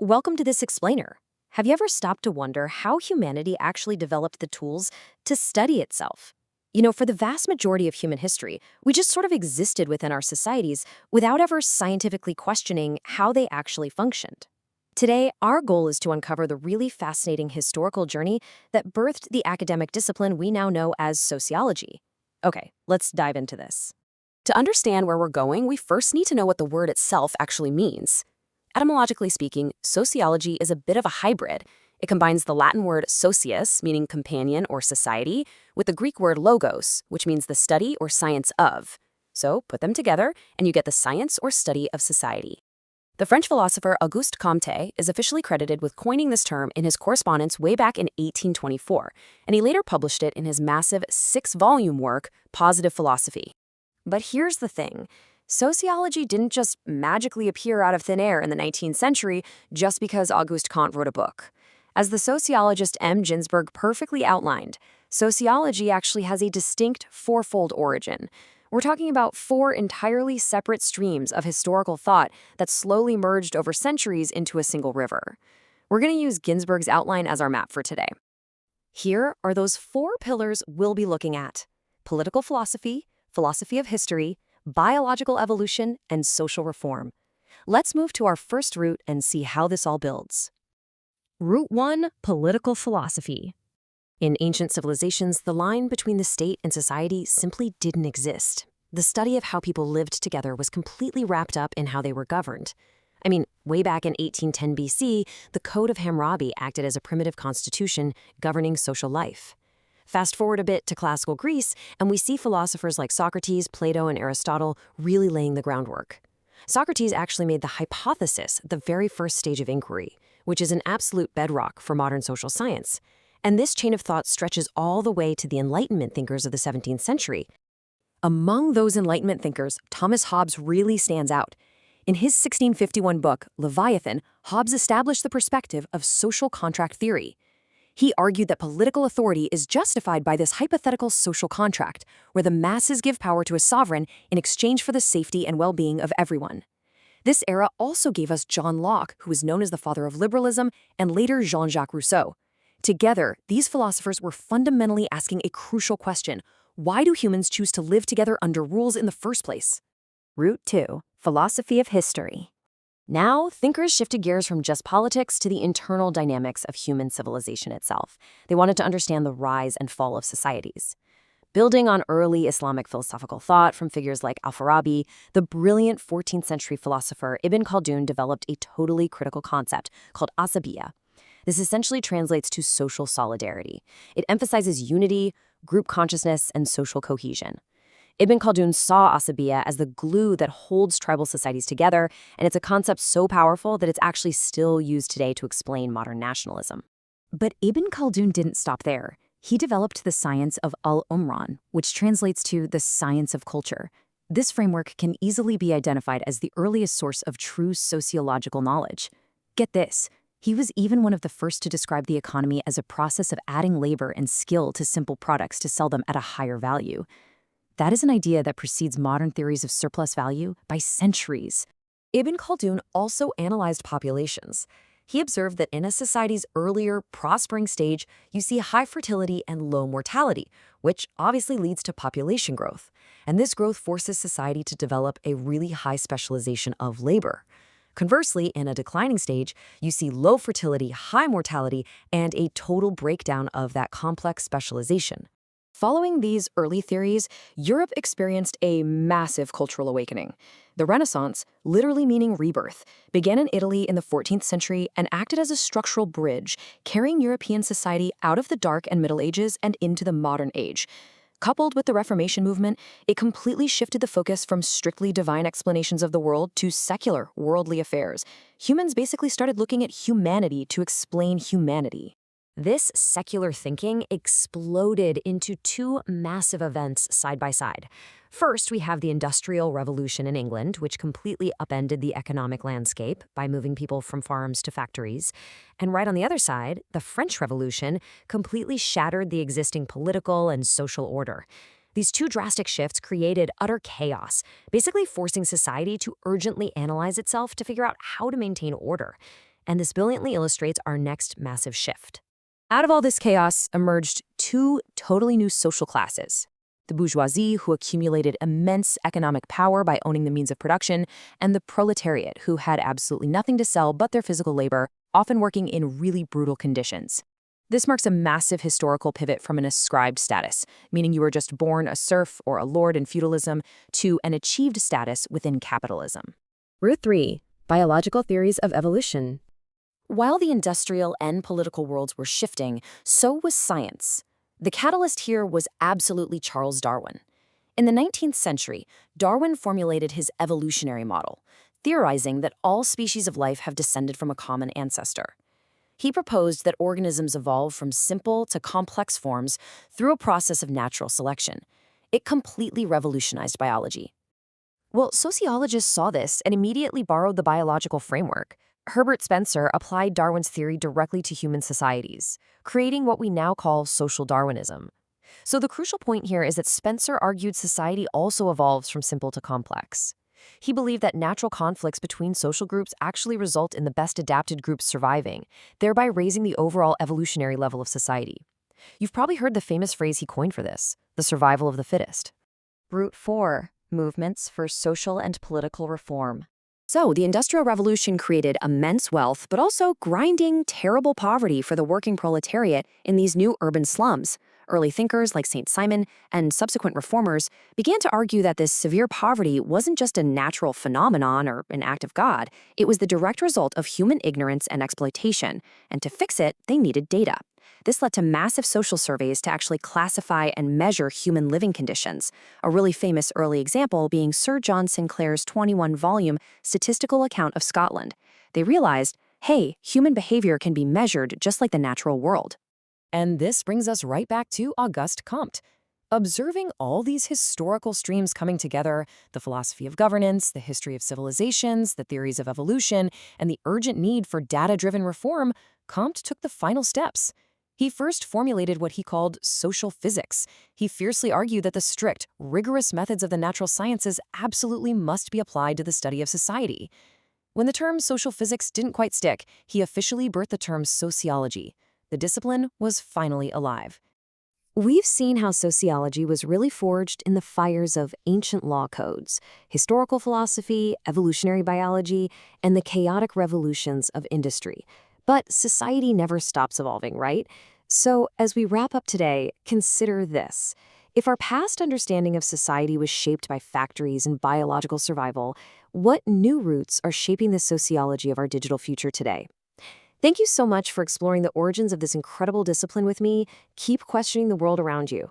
Welcome to this explainer. Have you ever stopped to wonder how humanity actually developed the tools to study itself? For the vast majority of human history, we just sort of existed within our societies without ever scientifically questioning how they actually functioned. Today, our goal is to uncover the really fascinating historical journey that birthed the academic discipline we now know as sociology. Okay, let's dive into this. To understand where we're going, we first need to know what the word itself actually means. Etymologically speaking, sociology is a bit of a hybrid. It combines the Latin word socius, meaning companion or society, with the Greek word logos, which means the study or science of. So put them together, and you get the science or study of society. The French philosopher Auguste Comte is officially credited with coining this term in his correspondence way back in 1824, and he later published it in his massive 6-volume work, Positive Philosophy. But here's the thing. Sociology didn't just magically appear out of thin air in the 19th century just because Auguste Comte wrote a book. As the sociologist M. Ginsberg perfectly outlined, sociology actually has a distinct fourfold origin. We're talking about 4 entirely separate streams of historical thought that slowly merged over centuries into a single river. We're going to use Ginsberg's outline as our map for today. Here are those 4 pillars we'll be looking at: political philosophy, philosophy of history, biological evolution, and social reform. Let's move to our first root and see how this all builds. Root 1, political philosophy. In ancient civilizations, the line between the state and society simply didn't exist. The study of how people lived together was completely wrapped up in how they were governed. Way back in 1810 BC, the Code of Hammurabi acted as a primitive constitution governing social life. Fast forward a bit to classical Greece, and we see philosophers like Socrates, Plato, and Aristotle really laying the groundwork. Socrates actually made the hypothesis the very first stage of inquiry, which is an absolute bedrock for modern social science. And this chain of thought stretches all the way to the Enlightenment thinkers of the 17th century. Among those Enlightenment thinkers, Thomas Hobbes really stands out. In his 1651 book, Leviathan, Hobbes established the perspective of social contract theory. He argued that political authority is justified by this hypothetical social contract, where the masses give power to a sovereign in exchange for the safety and well-being of everyone. This era also gave us John Locke, who is known as the father of liberalism, and later Jean-Jacques Rousseau. Together, these philosophers were fundamentally asking a crucial question: why do humans choose to live together under rules in the first place? Root 2, philosophy of history. Now, thinkers shifted gears from just politics to the internal dynamics of human civilization itself. They wanted to understand the rise and fall of societies. Building on early Islamic philosophical thought from figures like Al-Farabi, the brilliant 14th century philosopher Ibn Khaldun developed a totally critical concept called asabiyya. This essentially translates to social solidarity. It emphasizes unity, group consciousness, and social cohesion. Ibn Khaldun saw asabiyya as the glue that holds tribal societies together, and it's a concept so powerful that it's actually still used today to explain modern nationalism. But Ibn Khaldun didn't stop there. He developed the science of al-Umran, which translates to the science of culture. This framework can easily be identified as the earliest source of true sociological knowledge. Get this, he was even one of the first to describe the economy as a process of adding labor and skill to simple products to sell them at a higher value. That is an idea that precedes modern theories of surplus value by centuries. Ibn Khaldun also analyzed populations. He observed that in a society's earlier, prospering stage, you see high fertility and low mortality, which obviously leads to population growth. And this growth forces society to develop a really high specialization of labor. Conversely, in a declining stage, you see low fertility, high mortality, and a total breakdown of that complex specialization. Following these early theories, Europe experienced a massive cultural awakening. The Renaissance, literally meaning rebirth, began in Italy in the 14th century and acted as a structural bridge, carrying European society out of the Dark and Middle Ages and into the modern age. Coupled with the Reformation movement, it completely shifted the focus from strictly divine explanations of the world to secular, worldly affairs. Humans basically started looking at humanity to explain humanity. This secular thinking exploded into 2 massive events side by side. First, we have the Industrial Revolution in England, which completely upended the economic landscape by moving people from farms to factories. And right on the other side, the French Revolution completely shattered the existing political and social order. These 2 drastic shifts created utter chaos, basically forcing society to urgently analyze itself to figure out how to maintain order. and this brilliantly illustrates our next massive shift. Out of all this chaos emerged two totally new social classes: the bourgeoisie, who accumulated immense economic power by owning the means of production, and the proletariat, who had absolutely nothing to sell but their physical labor, often working in really brutal conditions. This marks a massive historical pivot from an ascribed status, meaning you were just born a serf or a lord in feudalism, to an achieved status within capitalism. Route 3. Biological theories of evolution. While the industrial and political worlds were shifting, so was science. The catalyst here was absolutely Charles Darwin. In the 19th century, Darwin formulated his evolutionary model, theorizing that all species of life have descended from a common ancestor. He proposed that organisms evolve from simple to complex forms through a process of natural selection. It completely revolutionized biology. Well, sociologists saw this and immediately borrowed the biological framework. Herbert Spencer applied Darwin's theory directly to human societies, creating what we now call social Darwinism. So the crucial point here is that Spencer argued society also evolves from simple to complex. He believed that natural conflicts between social groups actually result in the best adapted groups surviving, thereby raising the overall evolutionary level of society. You've probably heard the famous phrase he coined for this: the survival of the fittest. Route 4. Movements for social and political reform. So, the Industrial Revolution created immense wealth, but also grinding, terrible poverty for the working proletariat in these new urban slums. Early thinkers like St. Simon and subsequent reformers began to argue that this severe poverty wasn't just a natural phenomenon or an act of God, it was the direct result of human ignorance and exploitation, and to fix it, they needed data. This led to massive social surveys to actually classify and measure human living conditions, a really famous early example being Sir John Sinclair's 21-volume statistical account of Scotland. They realized, hey, human behavior can be measured just like the natural world. And this brings us right back to Auguste Comte. Observing all these historical streams coming together, the philosophy of governance, the history of civilizations, the theories of evolution, and the urgent need for data-driven reform, Comte took the final steps. He first formulated what he called social physics. He fiercely argued that the strict, rigorous methods of the natural sciences absolutely must be applied to the study of society. When the term social physics didn't quite stick, he officially birthed the term sociology. The discipline was finally alive. We've seen how sociology was really forged in the fires of ancient law codes, historical philosophy, evolutionary biology, and the chaotic revolutions of industry. But society never stops evolving, right? So, as we wrap up today, consider this. If our past understanding of society was shaped by factories and biological survival, what new roots are shaping the sociology of our digital future today? Thank you so much for exploring the origins of this incredible discipline with me. Keep questioning the world around you.